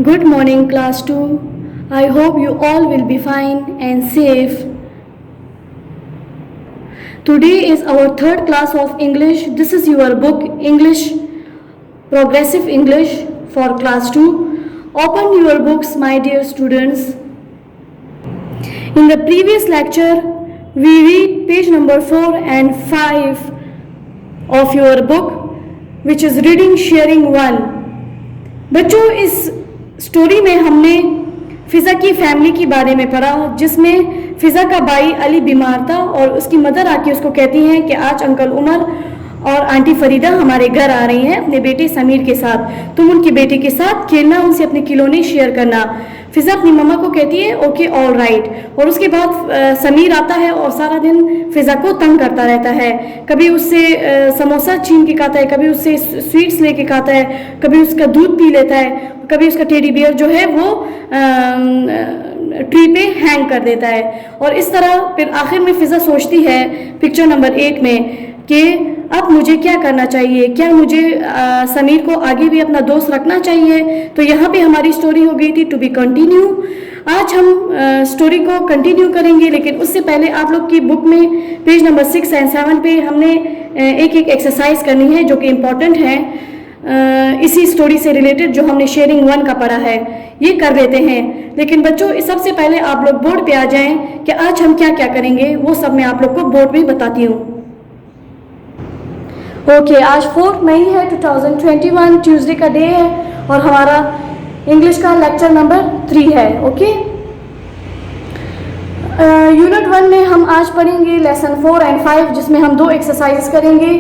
Good morning, class 2. I hope you all will be fine and safe. Today is our third class of English. This is your book, English, Progressive English for class 2. Open your books, my dear students. In the previous lecture, we read page number 4 and 5 of your book, which is Reading Sharing 1. बच्चों, इस story में हमने फ़िज़ा की family के बारे में पढ़ा, जिसमें फ़िज़ा का भाई अली बीमार था और उसकी मदर आके उसको कहती हैं कि आज अंकल उमर और आंटी फरीदा हमारे घर आ रही हैं अपने बेटे समीर के साथ, तुम उनके बेटे के साथ खेलना, उनसे अपने खिलौने शेयर करना। फ़िज़ा अपनी मम्मा को कहती है ओके ऑल राइट। और उसके बाद समीर आता है और सारा दिन फ़िज़ा को तंग करता रहता है। कभी उससे समोसा छीन के खाता है, कभी उससे स्वीट्स लेके खाता है, कभी उसका दूध पी लेता है, कभी उसका टेडी बियर जो है वो ट्री पे हैंग कर देता है। और इस तरह फिर आखिर में फ़िज़ा सोचती है पिक्चर नंबर 8 में कि अब मुझे क्या करना चाहिए, क्या मुझे समीर को आगे भी अपना दोस्त रखना चाहिए। तो यहाँ पे हमारी स्टोरी हो गई थी टू बी कंटिन्यू। आज हम स्टोरी को कंटिन्यू करेंगे, लेकिन उससे पहले आप लोग की बुक में पेज नंबर 6 एंड 7 पे हमने एक एक्सरसाइज करनी है जो कि इम्पॉर्टेंट है, इसी स्टोरी से रिलेटेड जो हमने शेयरिंग 1 का पढ़ा है, ये कर लेते हैं। लेकिन बच्चों, सबसे पहले आप लोग बोर्ड पे आ जाएं कि आज हम क्या क्या करेंगे, वो सब मैं आप लोग को बोर्ड में बताती हूँ। ओके, आज 4 मई है 2021, ट्यूसडे का डे है और हमारा इंग्लिश का लेक्चर नंबर 3 है। ओके, यूनिट 1 में हम आज पढ़ेंगे लेसन 4 एंड 5, जिसमें हम 2 एक्सरसाइज करेंगे।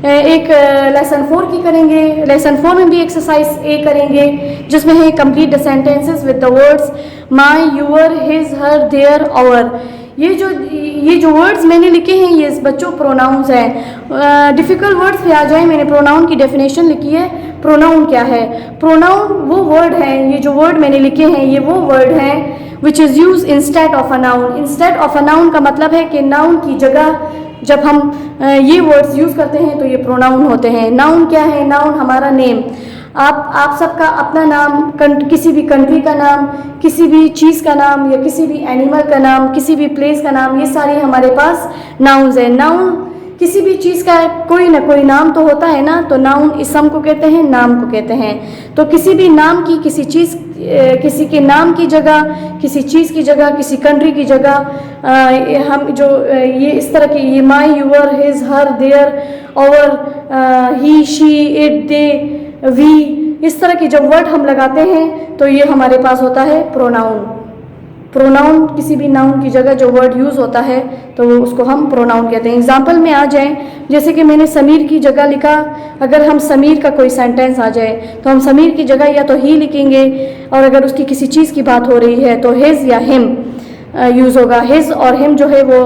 एक लेसन 4 की करेंगे, लेसन 4 में भी एक्सरसाइज ए करेंगे जिसमें है complete the sentences with the words my, your, his, her, their, our. ये जो वर्ड्स मैंने लिखे हैं ये बच्चों प्रोनाउंस हैं। डिफ़िकल्ट वर्ड्स पे आ जाए, मैंने प्रोनाउन की डेफिनेशन लिखी है। प्रोनाउन क्या है? प्रोनाउन वो वर्ड हैं, ये जो वर्ड मैंने लिखे हैं ये वो वर्ड हैं which is use instead of a noun. Instead of a noun का मतलब है कि नाउन की जगह जब हम ये वर्ड्स यूज़ करते हैं तो ये प्रोनाउन होते हैं। नाउन क्या है? नाउन हमारा नेम, आप सबका अपना नाम, किसी भी कंट्री का नाम, किसी भी चीज़ का नाम या किसी भी एनिमल का नाम, किसी भी प्लेस का नाम, ये सारे हमारे पास नाउन्स हैं। नाउन किसी भी चीज़ का कोई ना कोई नाम तो होता है ना, तो नाउन इसम को कहते हैं, नाम को कहते हैं। तो किसी भी नाम की, किसी चीज़, किसी के नाम की जगह, किसी चीज़ की जगह, किसी कंट्री की जगह हम जो ये इस तरह के ये my, your, his, her, their, our, he, she, it, they, we, इस तरह के जब वर्ड हम लगाते हैं तो ये हमारे पास होता है प्रोनाउन। प्रोनाउन किसी भी नाउन की जगह जो वर्ड यूज़ होता है तो उसको हम प्रोनाउन कहते हैं। एग्जाम्पल में आ जाएं, जैसे कि मैंने समीर की जगह लिखा, अगर हम समीर का कोई सेंटेंस आ जाए तो हम समीर की जगह या तो ही लिखेंगे, और अगर उसकी किसी चीज़ की बात हो रही है तो हिज या हिम यूज़ होगा। हिज और हिम जो है वो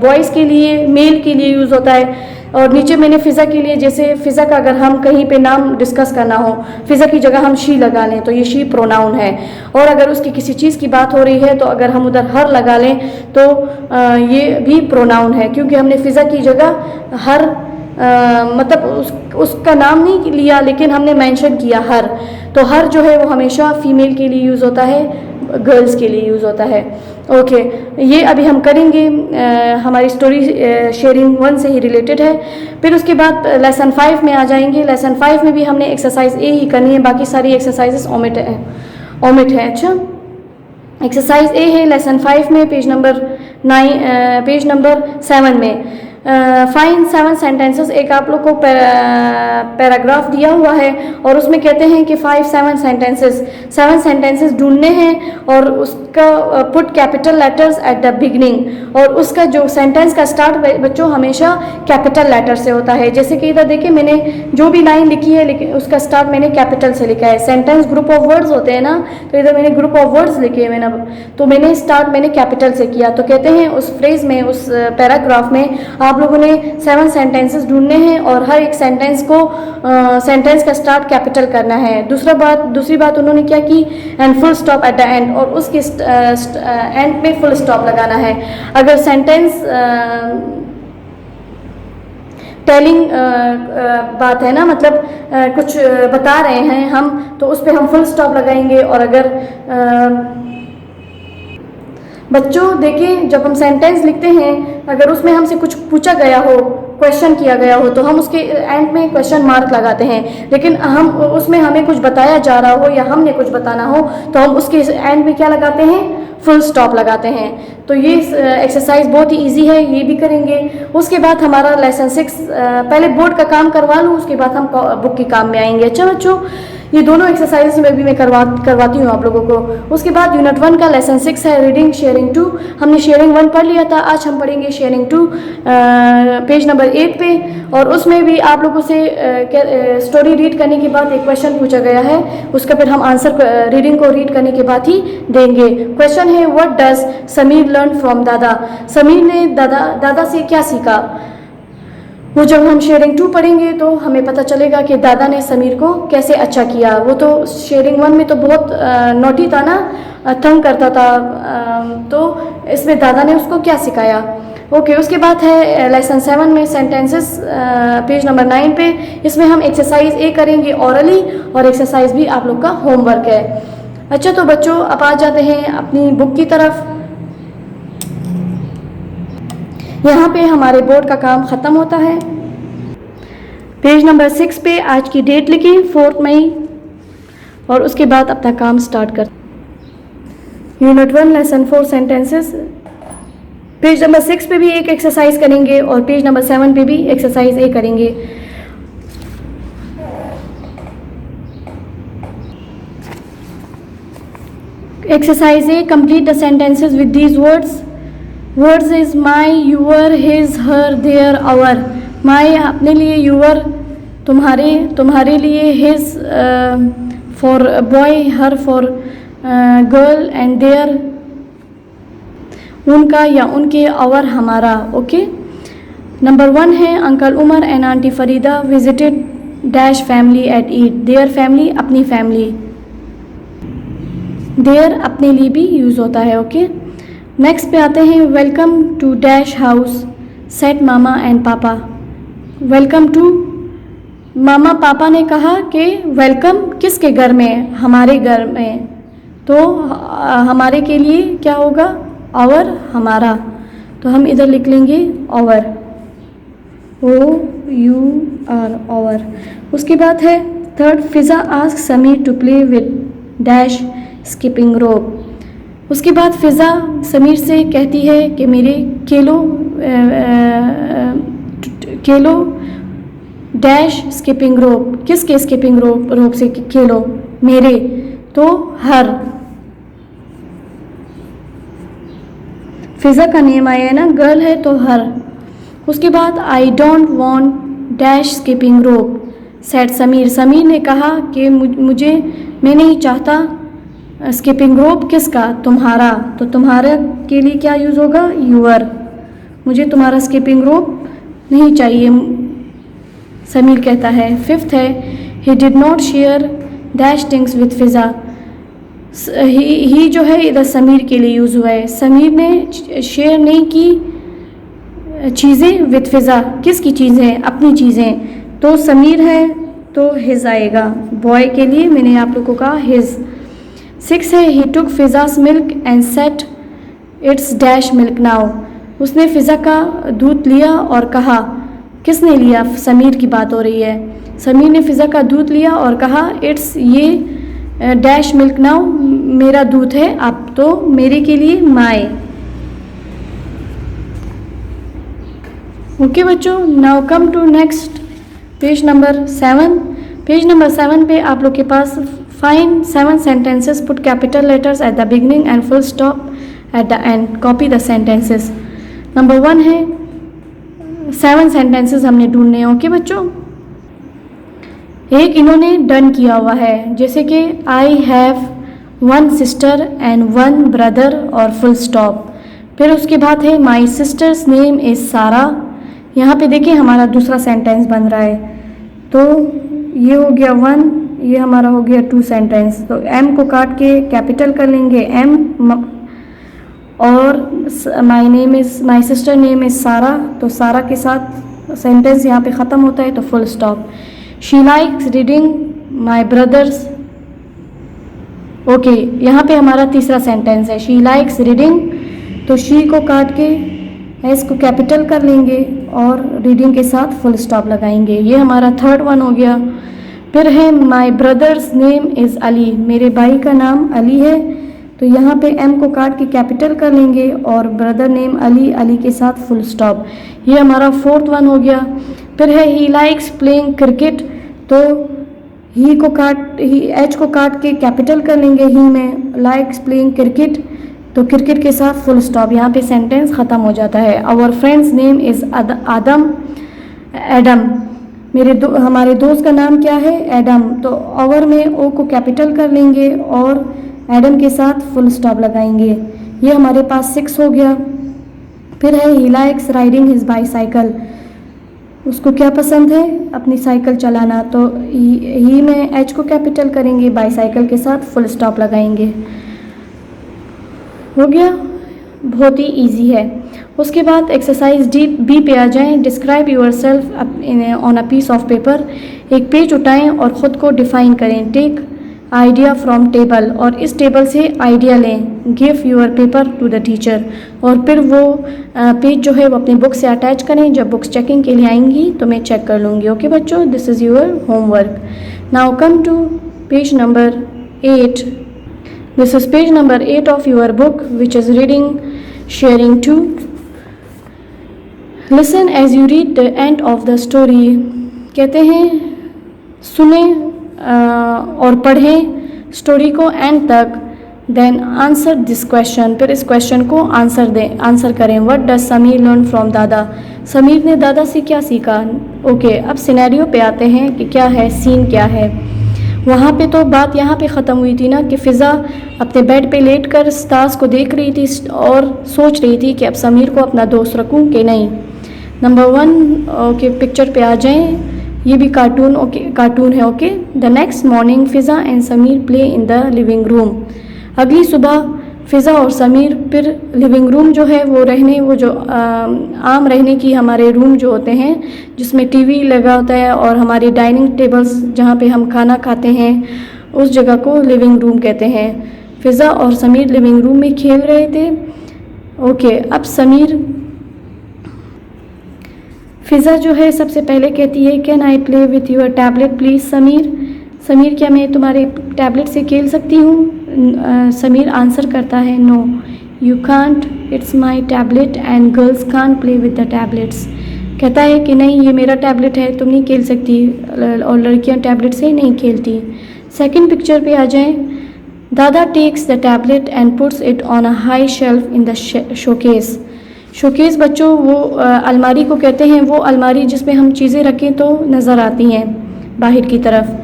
बॉयज़ के लिए, मेल के लिए यूज़ होता है। और नीचे मैंने फ़िज़ा के लिए, जैसे फ़िज़ा का अगर हम कहीं पे नाम डिस्कस करना हो, फ़िज़ा की जगह हम शी लगा लें तो ये शी प्रोनाउन है। और अगर उसकी किसी चीज़ की बात हो रही है तो अगर हम उधर हर लगा लें तो ये भी प्रोनाउन है, क्योंकि हमने फ़िज़ा की जगह हर मतलब उसका नाम नहीं लिया लेकिन हमने मेंशन किया हर। तो हर जो है वो हमेशा फ़ीमेल के लिए यूज़ होता है, गर्ल्स के लिए यूज़ होता है। ओके, ये अभी हम करेंगे, हमारी स्टोरी शेयरिंग 1 से ही रिलेटेड है। फिर उसके बाद लेसन 5 में आ जाएंगे। लेसन 5 में भी हमने एक्सरसाइज ए ही करनी है, बाकी सारी एक्सरसाइजेस ओमिट है। अच्छा, एक्सरसाइज ए है लेसन 5 में पेज नंबर 7 में। फाइंड 7 सेंटेंसेस, एक आप लोग को पैराग्राफ दिया हुआ है और उसमें कहते हैं कि 7 सेंटेंसेस ढूंढने हैं और उसका put capital letters at the beginning. और उसका जो सेंटेंस का स्टार्ट बच्चों हमेशा कैपिटल लेटर से होता है। जैसे कि इधर देखिए मैंने जो भी लाइन लिखी है लेकिन उसका स्टार्ट मैंने कैपिटल से लिखा है। सेंटेंस ग्रुप ऑफ वर्ड्स होते हैं ना, तो इधर मैंने ग्रुप ऑफ वर्ड्स लिखे हैं तो मैंने स्टार्ट कैपिटल से किया। तो कहते हैं उस फ्रेज में, उस पैराग्राफ में आप लोगों ने 7 सेंटेंसेस ढूंढने हैं और हर एक सेंटेंस को सेंटेंस का स्टार्ट कैपिटल करना है। दूसरी बात उन्होंने क्या की, and full stop at the end, और उसके एंड में फुल स्टॉप लगाना है। अगर सेंटेंस टेलिंग बात है ना, मतलब कुछ बता रहे हैं हम, तो उस पर हम फुल स्टॉप लगाएंगे। और अगर बच्चों देखें, जब हम सेंटेंस लिखते हैं, अगर उसमें हमसे कुछ पूछा गया हो, क्वेश्चन किया गया हो, तो हम उसके एंड में क्वेश्चन मार्क लगाते हैं। लेकिन हम उसमें हमें कुछ बताया जा रहा हो या हमने कुछ बताना हो, तो हम उसके एंड में क्या लगाते हैं, फुल स्टॉप लगाते हैं। तो ये एक्सरसाइज बहुत ही इजी है, ये भी करेंगे। उसके बाद हमारा लेसन 6, पहले बोर्ड का काम करवा लूँ, उसके बाद हम बुक के काम में आएंगे। अच्छा बच्चों, ये दोनों एक्सरसाइज में भी मैं करवाती हूँ आप लोगों को। उसके बाद यूनिट 1 का लेसन 6 है रीडिंग शेयरिंग 2। हमने शेयरिंग 1 पढ़ लिया था, आज हम पढ़ेंगे शेयरिंग 2 पेज नंबर 8 पे। और उसमें भी आप लोगों से स्टोरी रीड करने के बाद एक क्वेश्चन पूछा गया है, उसका फिर हम आंसर रीडिंग को रीड करने के बाद ही देंगे। क्वेश्चन है, what does Sameer learn from दादा? समीर ने दादा से क्या सीखा? वो जब हम शेयरिंग 2 पढ़ेंगे तो हमें पता चलेगा कि दादा ने समीर को कैसे अच्छा किया। वो तो शेयरिंग 1 में तो बहुत नोटी था ना, तंग करता था, तो इसमें दादा ने उसको क्या सिखाया। ओके, उसके बाद है लेसन 7 में सेंटेंसेस, पेज नंबर 9 पे। इसमें हम एक्सरसाइज ए करेंगे ऑरली, और एक्सरसाइज भी आप लोग का होमवर्क है। अच्छा तो बच्चों, अब आ जाते हैं अपनी बुक की तरफ। यहाँ पे हमारे बोर्ड का काम ख़त्म होता है। पेज नंबर 6 पे आज की डेट लिखें, 4 मई, और उसके बाद अपना काम स्टार्ट कर। Unit 1 lesson 4 sentences, page number 6 पे भी एक एक्सरसाइज करेंगे और पेज नंबर 7 पे भी एक्सरसाइज ए करेंगे। Exercise A, complete the sentences with these words. Words is my, your, his, her, their, our. My अपने लिए, यूअर तुम्हारे, तुम्हारे लिए, his for boy, her for girl, and their उनका या उनके, आवर हमारा। ओके, नंबर 1 है, uncle Umar and aunty Farida visited dash family at Eid. Their family, अपनी फैमिली। देयर अपने लिए भी यूज़ होता है। ओके, नेक्स्ट पे आते हैं, welcome to dash house said mama and papa. Welcome to, मामा पापा ने कहा कि वेलकम किसके घर में, हमारे घर में, तो हमारे के लिए क्या होगा, आवर हमारा, तो हम इधर लिख लेंगे आवर, OUR आवर। उसके बाद है third, Fiza ask Sameer to play with dash skipping rope. उसके बाद फ़िज़ा समीर से कहती है कि मेरे खेलो डैश स्किपिंग रोप, किसके स्किपिंग रोप से खेलो, मेरे, तो हर। फ़िज़ा का नेम आया है ना, गर्ल है तो हर। उसके बाद I don't want dash skipping rope said Sameer. Sameer ने कहा कि मैं नहीं चाहता स्किपिंग रोप, किसका, तुम्हारा, तो तुम्हारा के लिए क्या यूज़ होगा, यूअर। मुझे तुम्हारा स्किपिंग रोप नहीं चाहिए, समीर कहता है। 5th है, he did not share dash things with Fiza. He जो है इधर समीर के लिए यूज़ हुआ है। समीर ने शेयर नहीं की चीज़ें विद फ़िज़ा, किसकी चीज़ें, अपनी चीज़ें, तो समीर है तो हिज आएगा। बॉय के लिए मैंने आप लोगों का हिज। 6 है, he took Fiza's milk and set its dash milk now. उसने फ़िज़ा का दूध लिया और कहा, किसने लिया, समीर की बात हो रही है। समीर ने फ़िज़ा का दूध लिया और कहा इट्स ये डैश मिल्क नाउ, मेरा दूध है अब, तो मेरे के लिए माय। ओके बच्चों, now come to next page number 7। Page number 7 पे आप लोग के पास find 7 sentences, put capital letters at the beginning and full stop at the end. Copy the sentences. Number 1 है 7 sentences हमने ढूंढने हैं। ओके बच्चों, एक इन्होंने डन किया हुआ है, जैसे कि I have 1 sister and 1 brother और फुल स्टॉप। फिर उसके बाद है माई सिस्टर्स नेम इज़ सारा। यहाँ पे देखिए हमारा दूसरा सेंटेंस बन रहा है, तो ये हो गया 1, ये हमारा हो गया 2 सेंटेंस। तो एम को काट के कैपिटल कर लेंगे एम, और माई सिस्टर नेम इज़ सारा, तो सारा के साथ सेंटेंस यहाँ पे ख़त्म होता है तो full stop. She likes reading my brothers. Okay, यहाँ पे हमारा तीसरा सेंटेंस है, शी लाइक्स रीडिंग, तो शी को काट के एस को कैपिटल कर लेंगे और रीडिंग के साथ फुल स्टॉप लगाएंगे। ये हमारा थर्ड वन हो गया। फिर है माई ब्रदर्स नेम इज़ अली, मेरे भाई का नाम अली है, तो यहाँ पे एम को काट के कैपिटल कर लेंगे और ब्रदर नेम अली, अली के साथ फुल स्टॉप। ये हमारा फोर्थ वन हो गया। फिर है ही लाइक्स प्लेइंग क्रिकेट, तो ही एच को काट के कैपिटल कर लेंगे ही में, लाइक्स प्लेइंग क्रिकेट, तो क्रिकेट के साथ फुल स्टॉप। यहाँ पे सेंटेंस ख़त्म हो जाता है। Our friend's name is Adam, हमारे दोस्त का नाम क्या है, एडम, तो आवर में ओ को कैपिटल कर लेंगे और एडम के साथ फुल स्टॉप लगाएंगे। ये हमारे पास 6 हो गया। फिर है he likes riding his bicycle, उसको क्या पसंद है, अपनी साइकिल चलाना, तो ही में एच को कैपिटल करेंगे, बाईसाइकिल के साथ फुल स्टॉप लगाएंगे। हो गया, बहुत ही इजी है। उसके बाद एक्सरसाइज बी पे आ जाएं। Describe yourself on a piece of paper, एक पेज उठाएं और ख़ुद को डिफ़ाइन करें। टेक आइडिया फ्रॉम टेबल, और इस टेबल से आइडिया लें। Give your paper to the teacher, और फिर वो पेज जो है वो अपनी बुक से अटैच करें। जब बुक्स चेकिंग के लिए आएंगी तो मैं चेक कर लूँगी। ओके बच्चों, this is your homework. Now come to page number 8। This is page number 8 of your book, which is reading sharing 2. Listen as you read the end of the story. कहते हैं सुने और पढ़ें story को and तक। Then answer this question, फिर इस question को आंसर करें। What does Sameer learn from दादा, समीर ने दादा से क्या सीखा। ओके, अब सिनेरियो पे आते हैं कि क्या है, सीन क्या है। वहाँ पे तो बात यहाँ पे ख़त्म हुई थी ना कि फ़िज़ा अपने बेड पे लेटकर स्टार्स को देख रही थी और सोच रही थी कि अब समीर को अपना दोस्त रखूँ कि नहीं। नंबर 1 ओके, पिक्चर पे आ जाएं। ये भी कार्टून है। Okay, the next morning Fiza and Sameer play in the living room. अगली सुबह फ़िज़ा और समीर फिर लिविंग रूम जो है वो जो आम रहने की हमारे रूम जो होते हैं जिसमें टीवी लगा होता है और हमारी डाइनिंग टेबल्स जहाँ पे हम खाना खाते हैं उस जगह को लिविंग रूम कहते हैं। फ़िज़ा और समीर लिविंग रूम में खेल रहे थे। ओके, अब फ़िज़ा जो है सबसे पहले कहती है can I play with your tablet please Sameer क्या मैं तुम्हारे टैबलेट से खेल सकती हूँ। समीर आंसर करता है no you can't, it's my tablet and girls can't play with the tablets. कहता है कि नहीं, ये मेरा टैबलेट है, तुम नहीं खेल सकती और लड़कियां टैबलेट से नहीं खेलती। सेकंड पिक्चर पे आ जाएं। Dada takes the tablet and puts it on a high shelf in the showcase. Showcase बच्चों वो अलमारी को कहते हैं, वो अलमारी जिसमें हम चीज़ें रखें तो नज़र आती हैं बाहर की तरफ।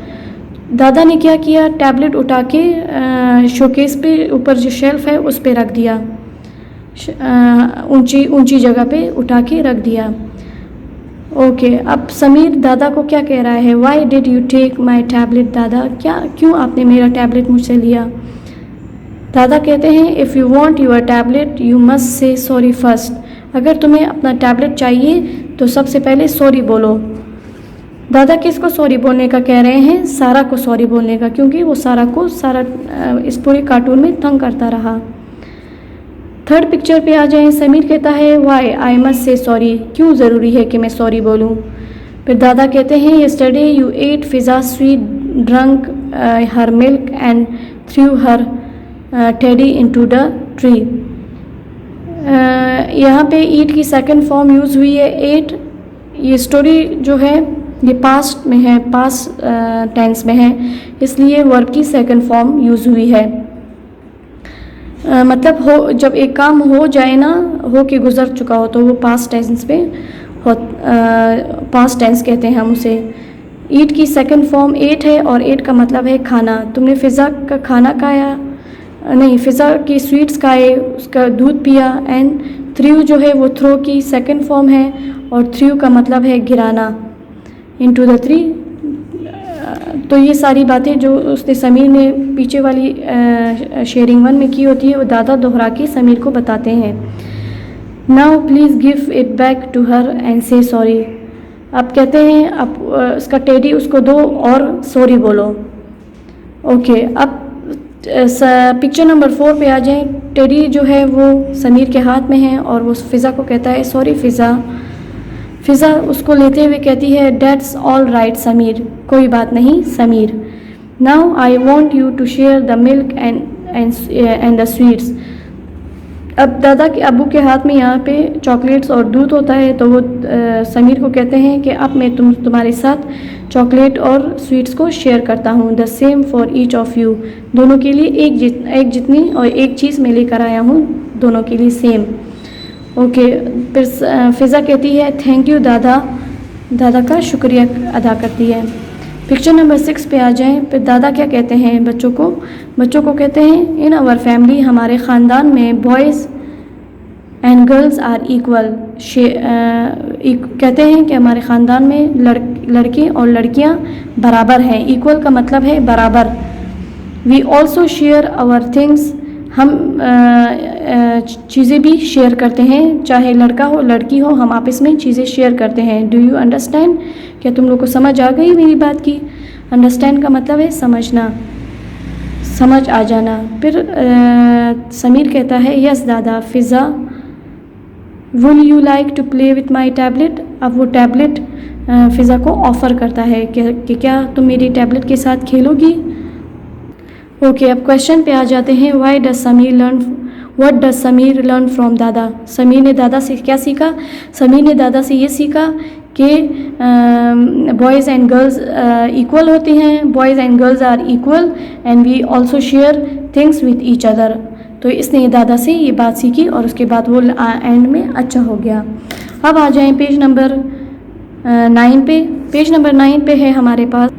दादा ने क्या किया, टैबलेट उठा के शोकेस पे ऊपर जो शेल्फ है उस पे रख दिया, ऊंची जगह पे उठा के रख दिया। ओके, अब समीर दादा को क्या कह रहा है, why did you take my tablet Dada, क्यों आपने मेरा टैबलेट मुझसे लिया। दादा कहते हैं if you want your tablet you must say sorry first. अगर तुम्हें अपना टैबलेट चाहिए तो सबसे पहले सॉरी बोलो। दादा किसको सॉरी बोलने का कह रहे हैं, सारा को सॉरी बोलने का, क्योंकि वो सारा इस पूरे कार्टून में तंग करता रहा। थर्ड पिक्चर पे आ जाएं। समीर कहता है why I must say sorry, क्यों ज़रूरी है कि मैं सॉरी बोलूँ। फिर दादा कहते हैं yesterday you ate Fiza sweet drunk her milk and threw her teddy into the tree. यहाँ पे ईट की सेकंड फॉर्म यूज़ हुई है एट। ये स्टोरी जो है ये पास्ट में है, पास्ट टेंस में है, इसलिए वर्ब की सेकंड फॉर्म यूज़ हुई है। मतलब हो जब एक काम हो जाए ना, हो के गुज़र चुका हो तो वो पास्ट टेंस पे पास्ट टेंस कहते हैं हम उसे। ईट की सेकंड फॉर्म एट है और एट का मतलब है खाना। तुमने फ़िज़ा का खाना खाया, नहीं फ़िज़ा की स्वीट्स खाए, उसका दूध पिया। एंड थ्रू जो है वो थ्रो की सेकंड फॉर्म है और थ्रू का मतलब है गिराना, इनटू द ट्री। तो ये सारी बातें जो उसने समीर ने पीछे वाली शेयरिंग 1 में की होती है वो दादा दोहरा के समीर को बताते हैं। Now please give it back to her and say sorry. अब कहते हैं अब उसका टेडी उसको दो और सॉरी बोलो। ओके, अब पिक्चर नंबर 4 पे आ जाएं। टेडी जो है वो समीर के हाथ में है और वो फ़िज़ा को कहता है सॉरी फ़िज़ा। फ़िज़ा उसको लेते हुए कहती है डेट्स ऑल राइट समीर, कोई बात नहीं Sameer. Now I want you to share the milk and the sweets. अब दादा के अब्बू के हाथ में यहाँ पे चॉकलेट्स और दूध होता है, तो वो समीर को कहते हैं कि अब मैं तुम्हारे साथ चॉकलेट और स्वीट्स को शेयर करता हूँ। The same for each of you, दोनों के लिए एक जितनी और एक चीज़ मैं लेकर आया हूँ, दोनों के लिए सेम। ओके, फिर फ़िज़ा कहती है थैंक यू दादा, दादा का शुक्रिया अदा करती है। पिक्चर नंबर 6 पे आ जाएं। फिर दादा क्या कहते हैं बच्चों को कहते हैं इन आवर फैमिली, हमारे ख़ानदान में boys and girls are equal. कहते हैं कि हमारे ख़ानदान में लड़के और लड़कियां बराबर हैं। इक्वल का मतलब है बराबर। We also share our things, हम चीज़ें भी शेयर करते हैं, चाहे लड़का हो लड़की हो, हम आपस में चीज़ें शेयर करते हैं। डू यू अंडरस्टैंड, क्या तुम लोग को समझ आ गई मेरी बात की? अंडरस्टैंड का मतलब है समझना, समझ आ जाना। फिर समीर कहता है यस दादा। Fiza will you like to play with my tablet. अब वो टैबलेट फ़िज़ा को ऑफ़र करता है कि क्या तुम मेरी टैबलेट के साथ खेलोगी। ओके, अब क्वेश्चन पे आ जाते हैं। What does Sameer learn from दादा। समीर ने दादा से क्या सीखा? समीर ने दादा से ये सीखा कि बॉयज़ एंड गर्ल्स इक्वल होते हैं, boys and girls are equal and we also share things with each other. तो इसने दादा से ये बात सीखी और उसके बाद वो एंड में अच्छा हो गया। अब आ जाएं पेज नंबर 9 पे। पेज नंबर 9 पे है हमारे पास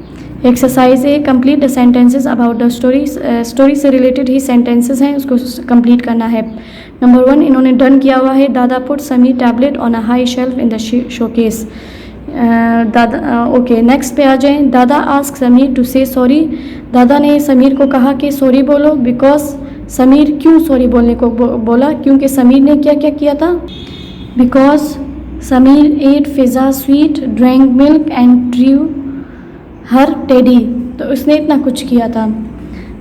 एक्सरसाइज है complete the sentences about the story से रिलेटेड ही सेंटेंसेस हैं, उसको कंप्लीट करना है। नंबर 1 इन्होंने डन किया हुआ है। दादा put Sameer tablet on a high shelf in the showcase. दादा ओके, नेक्स्ट पे आ जाएं। दादा आस्क समीर टू से सॉरी। दादा ने समीर को कहा कि सॉरी बोलो। बिकॉज समीर क्यों सॉरी बोलने को बोला? क्योंकि समीर ने क्या क्या किया था? Because Sameer ate Fiza sweet, drank milk and drew her teddy. तो उसने इतना कुछ किया था,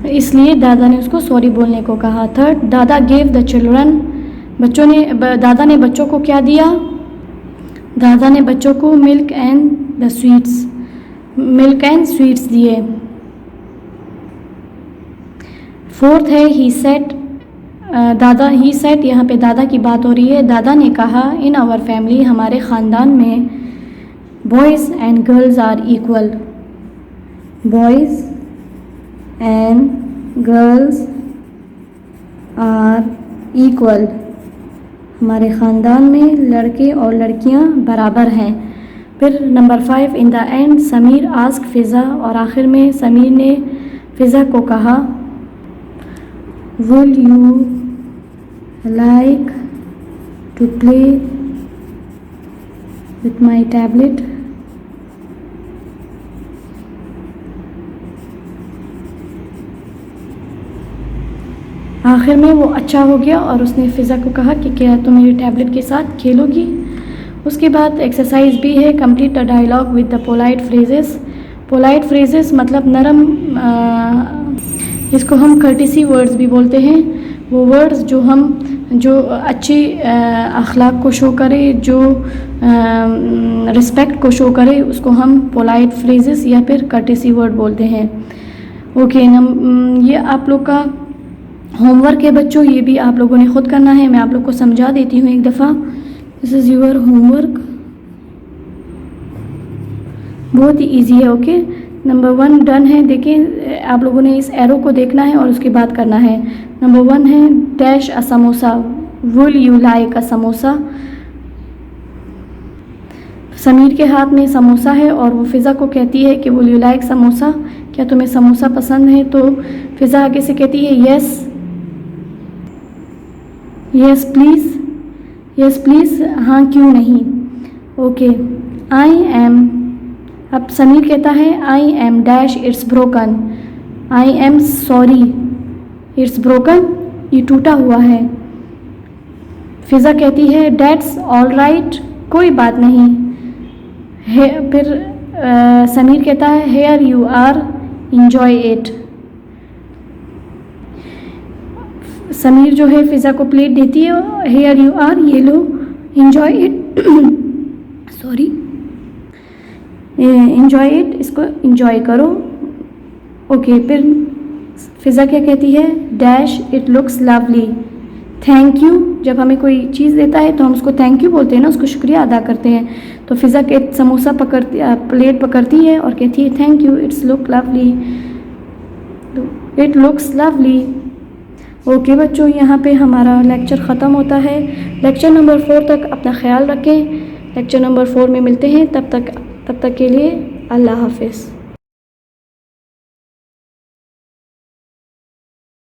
इसलिए दादा ने उसको सॉरी बोलने को कहा। थर्ड, दादा गेव द चिल्ड्रन। दादा ने बच्चों को क्या दिया? दादा ने बच्चों को मिल्क एंड स्वीट्स दिए। फोर्थ है ही सेट। ही सेट, यहाँ पे दादा की बात हो रही है। दादा ने कहा इन आवर फैमिली, हमारे ख़ानदान में boys and girls are equal. Boys and girls are equal, हमारे ख़ानदान में लड़के और लड़कियां बराबर हैं। फिर number 5 in the end Sameer ask Fiza, और आखिर में समीर ने फ़िज़ा को कहा will you like to play with my tablet. आखिर में वो अच्छा हो गया और उसने फ़िज़ा को कहा कि क्या तुम मेरी टैबलेट के साथ खेलोगी। उसके बाद एक्सरसाइज भी है complete the dialogue with the polite phrases. Polite phrases मतलब नरम, इसको हम कर्टिसी वर्ड्स भी बोलते हैं। वो वर्ड्स जो अच्छी अखलाक को शो करे, जो रिस्पेक्ट को शो करे, उसको हम पोलाइट फ्रेजेस या फिर कर्टिसी वर्ड बोलते हैं। ओके, ये आप लोग का होमवर्क है बच्चों, ये भी आप लोगों ने ख़ुद करना है। मैं आप लोग को समझा देती हूँ एक दफ़ा। दिस इज़ योर होमवर्क, बहुत ही ईजी है। ओके, नंबर 1 डन है। देखिए आप लोगों ने इस एरो को देखना है और उसके बाद करना है। नंबर 1 है dash a samosa, would you like a samosa. Sameer के हाथ में समोसा है और वो फ़िज़ा को कहती है कि वुल यू लाइक समोसा, क्या तुम्हें समोसा पसंद है? तो फ़िज़ा आगे से कहती है यस प्लीज़, हाँ क्यों नहीं। ओके, आई एम, अब समीर कहता है I am dash it's broken, I am sorry it's broken, ये टूटा हुआ है। फ़िज़ा कहती है डेट्स ऑल राइट, कोई बात नहीं फिर समीर कहता है here you are enjoy it. Sameer जो है फ़िज़ा को प्लेट देती है, हेयर यू आर, ये लो enjoy it sorry enjoy it, इसको इंजॉय करो। ओके, फिर फ़िज़ा क्या कहती है, dash it looks lovely, thank you. जब हमें कोई चीज़ देता है तो हम उसको थैंक यू बोलते हैं ना, उसको शुक्रिया अदा करते हैं। तो फ़िज़ा के समोसा प्लेट पकड़ती है और कहती है thank you, it's look lovely, it looks lovely. Okay बच्चों, यहाँ पे हमारा लेक्चर ख़त्म होता है। लेक्चर नंबर 4 तक अपना ख्याल रखें। लेक्चर नंबर 4 में मिलते हैं, तब तक के लिए अल्लाह हाफ़िज़।